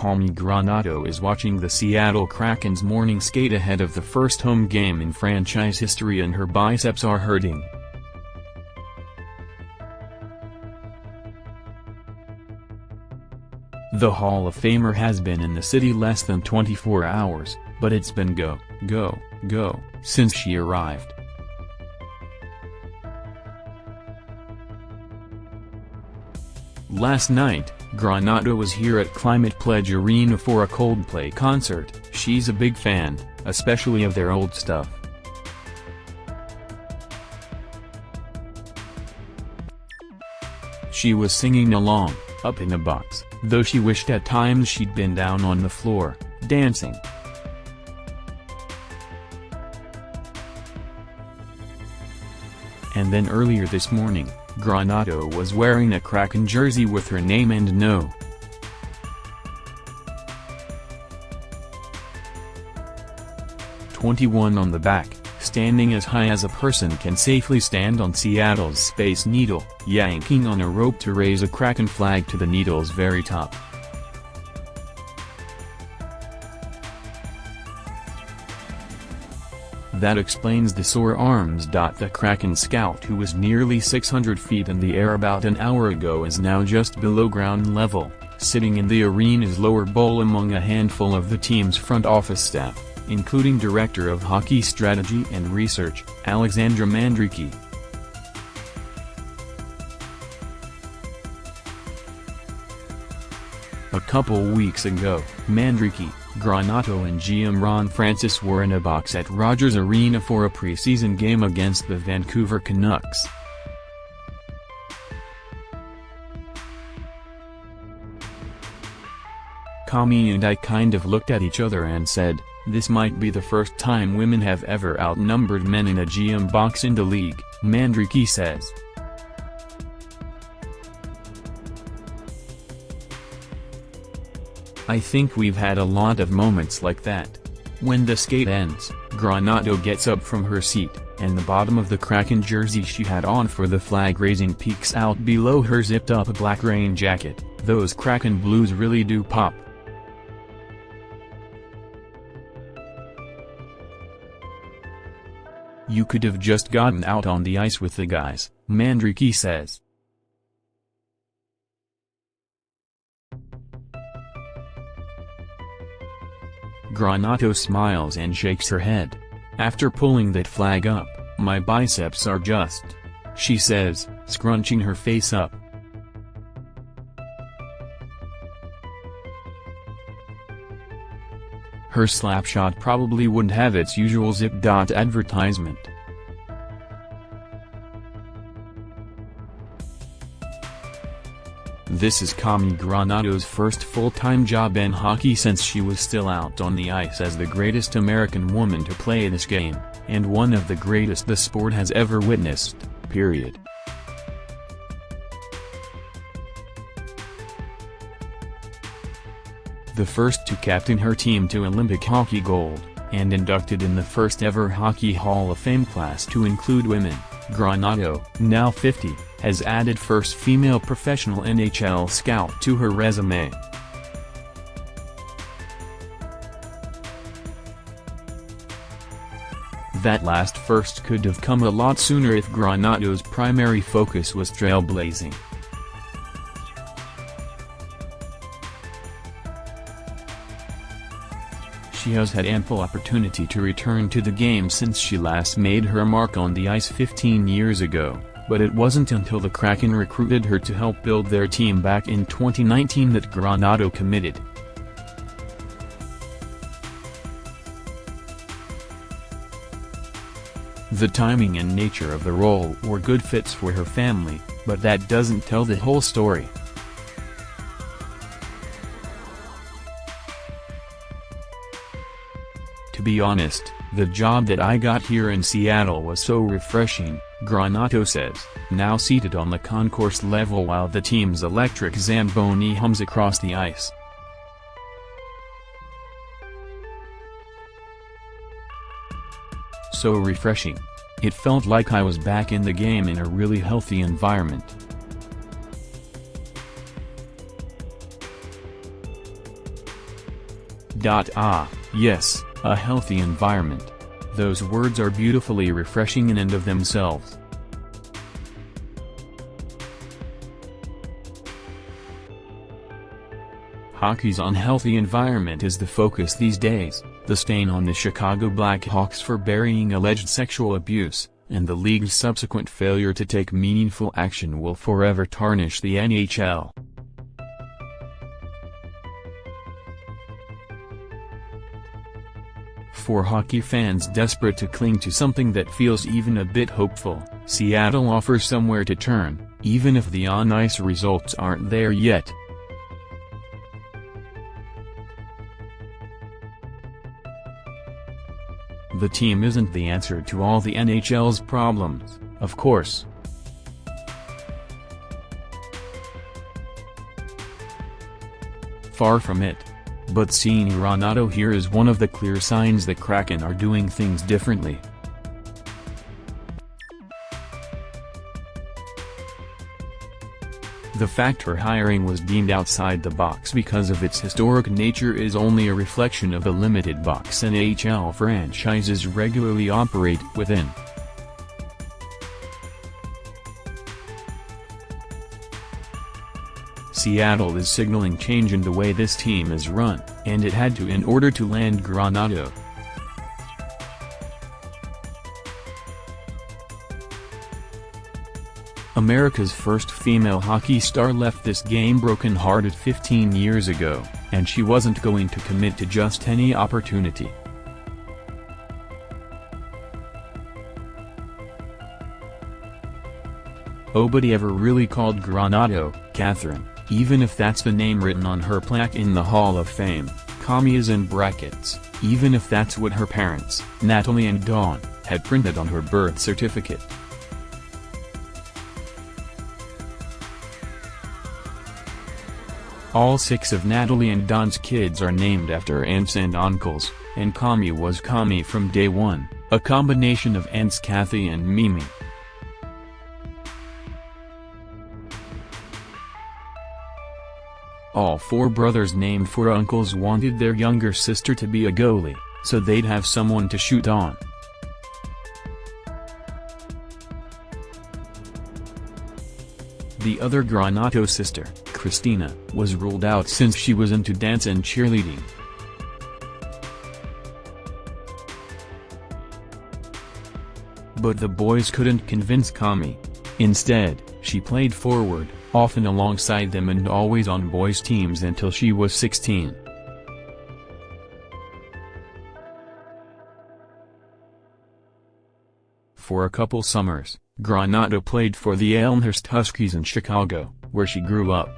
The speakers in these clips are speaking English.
Cammi Granato is watching the Seattle Kraken's morning skate ahead of the first home game in franchise history and her biceps are hurting. The Hall of Famer has been in the city less than 24 hours, but it's been go, go, go, since she arrived. Last night, Granato was here at Climate Pledge Arena for a Coldplay concert. She's a big fan, especially of their old stuff. She was singing along, up in a box, though she wished at times she'd been down on the floor, dancing. And then earlier this morning, Granato was wearing a Kraken jersey with her name and no. 21 on the back, standing as high as a person can safely stand on Seattle's Space Needle, yanking on a rope to raise a Kraken flag to the needle's very top. That explains the sore arms. The Kraken scout, who was nearly 600 feet in the air about an hour ago, is now just below ground level, sitting in the arena's lower bowl among a handful of the team's front office staff, including Director of Hockey Strategy and Research, Alexandra Mandrycky. A couple weeks ago, Mandrycky, Granato and GM Ron Francis were in a box at Rogers Arena for a preseason game against the Vancouver Canucks. Cammi and I kind of looked at each other and said, "This might be the first time women have ever outnumbered men in a GM box in the league," Mandrycky says. "I think we've had a lot of moments like that. When the skate ends, Granato gets up from her seat, and the bottom of the Kraken jersey she had on for the flag raising peeks out below her zipped-up black rain jacket. Those Kraken blues really do pop." "You could have just gotten out on the ice with the guys," Mandrycky says. Granato smiles and shakes her head. "After pulling that flag up, my biceps are just," she says, scrunching her face up. Her slapshot probably wouldn't have its usual zip. Advertisement. This is Cammi Granato's first full-time job in hockey since she was still out on the ice as the greatest American woman to play this game, and one of the greatest the sport has ever witnessed, period. The first to captain her team to Olympic hockey gold, and inducted in the first ever Hockey Hall of Fame class to include women, Granato, now 50, has added first female professional NHL scout to her resume. That last first could have come a lot sooner if Granato's primary focus was trailblazing. She has had ample opportunity to return to the game since she last made her mark on the ice 15 years ago, but it wasn't until the Kraken recruited her to help build their team back in 2019 that Granato committed. The timing and nature of the role were good fits for her family, but that doesn't tell the whole story. "To be honest, the job that I got here in Seattle was so refreshing," Granato says, now seated on the concourse level while the team's electric Zamboni hums across the ice. "So refreshing. It felt like I was back in the game in a really healthy environment." Ah, yes, a healthy environment. Those words are beautifully refreshing in and of themselves. Hockey's unhealthy environment is the focus these days, the stain on the Chicago Blackhawks for burying alleged sexual abuse, and the league's subsequent failure to take meaningful action will forever tarnish the NHL. For hockey fans desperate to cling to something that feels even a bit hopeful, Seattle offers somewhere to turn, even if the on-ice results aren't there yet. The team isn't the answer to all the NHL's problems, of course. Far from it. But seeing Granato here is one of the clear signs the Kraken are doing things differently. The fact her hiring was deemed outside the box because of its historic nature is only a reflection of the limited box NHL franchises regularly operate within. Seattle is signaling change in the way this team is run, and it had to in order to land Granato. America's first female hockey star left this game broken-hearted 15 years ago, and she wasn't going to commit to just any opportunity. Nobody ever really called Granato Catherine, even if that's the name written on her plaque in the Hall of Fame. Cammi is in brackets, even if that's what her parents, Natalie and Dawn, had printed on her birth certificate. All 6 of Natalie and Dawn's kids are named after aunts and uncles, and Cammi was Cammi from day one, a combination of aunts Kathy and Mimi. All 4 brothers named for uncles wanted their younger sister to be a goalie, so they'd have someone to shoot on. The other Granato sister, Christina, was ruled out since she was into dance and cheerleading. But the boys couldn't convince Cammi. Instead, she played forward, often alongside them and always on boys' teams until she was 16. For a couple summers, Granato played for the Elmhurst Huskies in Chicago, where she grew up.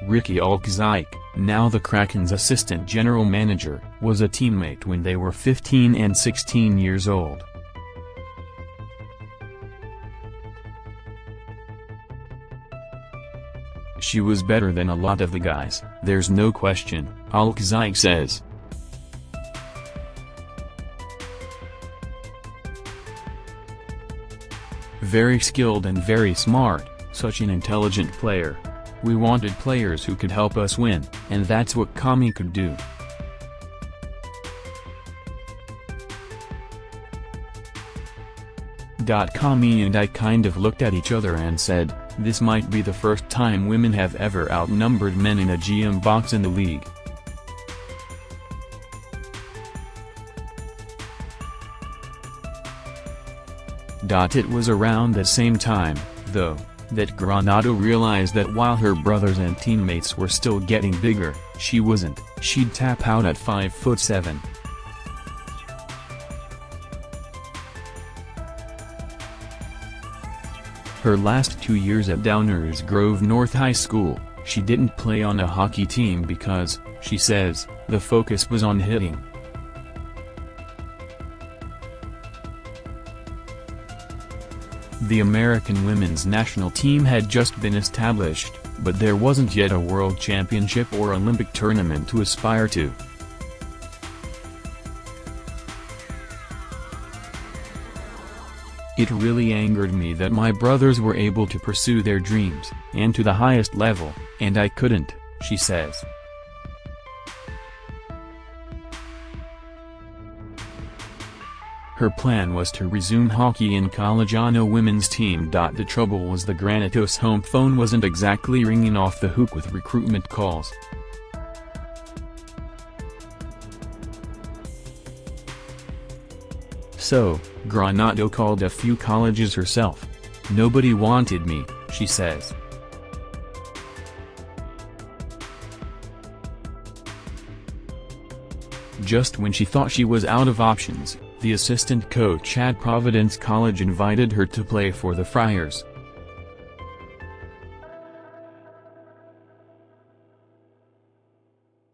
Ricky Alczajek, now the Kraken's assistant general manager, was a teammate when they were 15 and 16 years old. She was better than a lot of the guys, there's no question, Alczajek says. Very skilled and very smart, such an intelligent player. We wanted players who could help us win, and that's what Cammi could do. Cammi and I kind of looked at each other and said, this might be the first time women have ever outnumbered men in a GM box in the league. It was around the same time, though, that Granato realized that while her brothers and teammates were still getting bigger, she wasn't. She'd tap out at 5'7". Her last 2 years at Downers Grove North High School, she didn't play on a hockey team because, she says, the focus was on hitting. The American women's national team had just been established, but there wasn't yet a world championship or Olympic tournament to aspire to. It It really angered me that my brothers were able to pursue their dreams, and to the highest level, and I couldn't, she says. Her plan was to resume hockey in college on a women's team. The trouble was the Granatos' home phone wasn't exactly ringing off the hook with recruitment calls. So, Granato called a few colleges herself. Nobody wanted me, she says. Just when she thought she was out of options, the assistant coach at Providence College invited her to play for the Friars.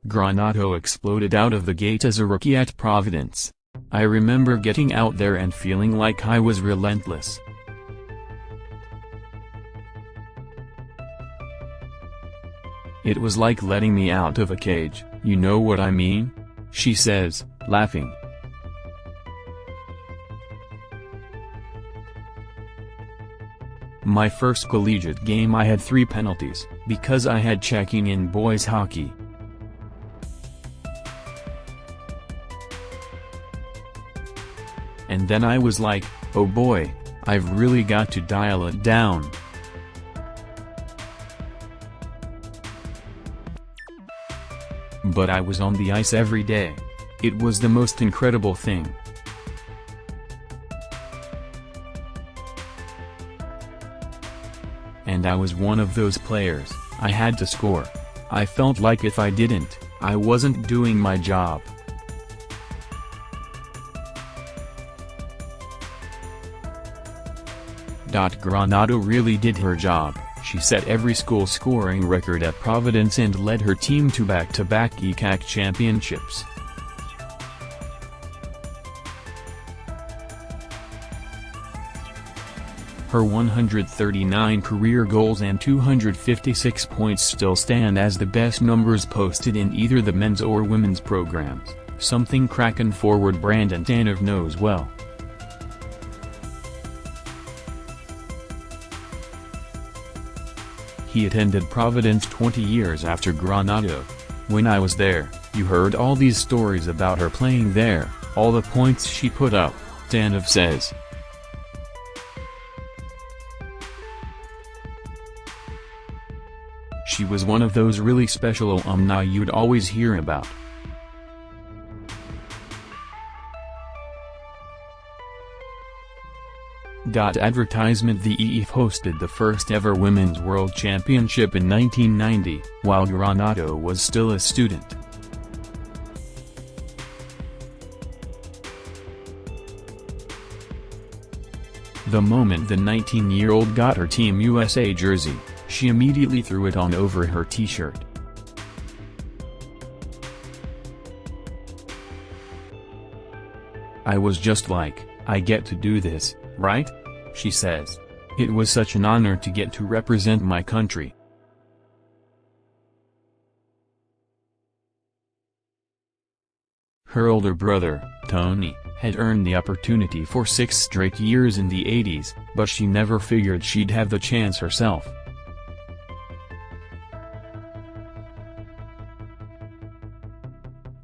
Granato exploded out of the gate as a rookie at Providence. I remember getting out there and feeling like I was relentless. It was like letting me out of a cage, you know what I mean? She says, laughing. My first collegiate game I had 3 penalties, because I had checking in boys hockey. And then I was like, oh boy, I've really got to dial it down. But I was on the ice every day. It was the most incredible thing. And I was one of those players. I had to score. I felt like if I didn't, I wasn't doing my job. Granato really did her job. She set every school scoring record at Providence and led her team to back-to-back ECAC championships. Her 139 career goals and 256 points still stand as the best numbers posted in either the men's or women's programs, something Kraken forward Brandon Tanev knows well. He attended Providence 20 years after Granato. When I was there, you heard all these stories about her playing there, all the points she put up, Tanev says. She was one of those really special alumni you'd always hear about. Advertisement. The EF hosted the first ever Women's World Championship in 1990, while Granato was still a student. The moment the 19-year-old got her Team USA jersey, she immediately threw it on over her t-shirt. I was just like, I get to do this, right? She says. It was such an honor to get to represent my country. Her older brother, Tony, had earned the opportunity for 6 straight years in the 80s, but she never figured she'd have the chance herself.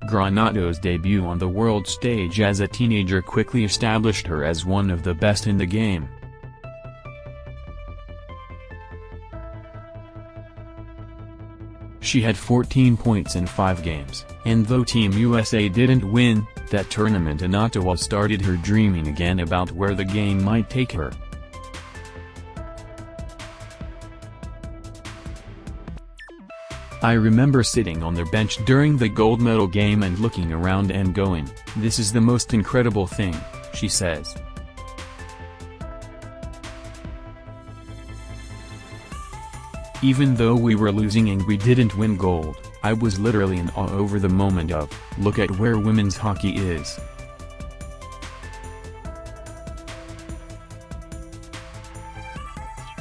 Granato's debut on the world stage as a teenager quickly established her as one of the best in the game. She had 14 points in 5 games, and though Team USA didn't win that tournament in Ottawa, started her dreaming again about where the game might take her. I remember sitting on their bench during the gold medal game and looking around and going, "This is the most incredible thing," she says. Even though we were losing and we didn't win gold, I was literally in awe over the moment of, look at where women's hockey is.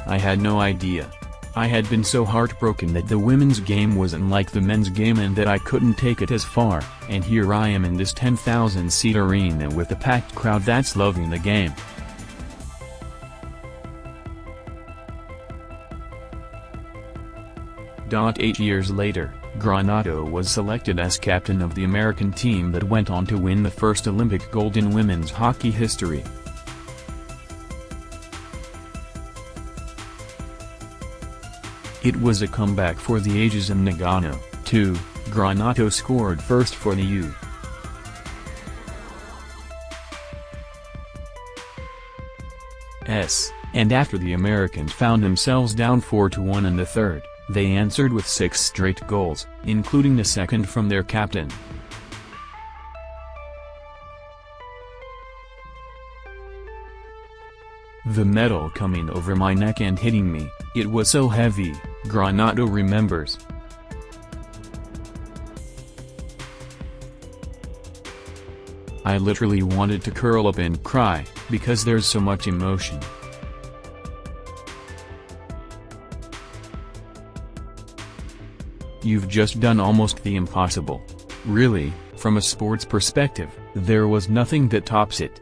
I had no idea. I had been so heartbroken that the women's game wasn't like the men's game and that I couldn't take it as far, and here I am in this 10,000-seat arena with a packed crowd that's loving the game. 8 years later, Granato was selected as captain of the American team that went on to win the first Olympic gold in women's hockey history. It was a comeback for the ages in Nagano, too. Granato scored first for the U.S. and after the Americans found themselves down 4-1 in the third, they answered with 6 straight goals, including the second from their captain. "The medal coming over my neck and hitting me, it was so heavy," Granato remembers. "I literally wanted to curl up and cry, because there's so much emotion." You've just done almost the impossible. Really, from a sports perspective, there was nothing that tops it.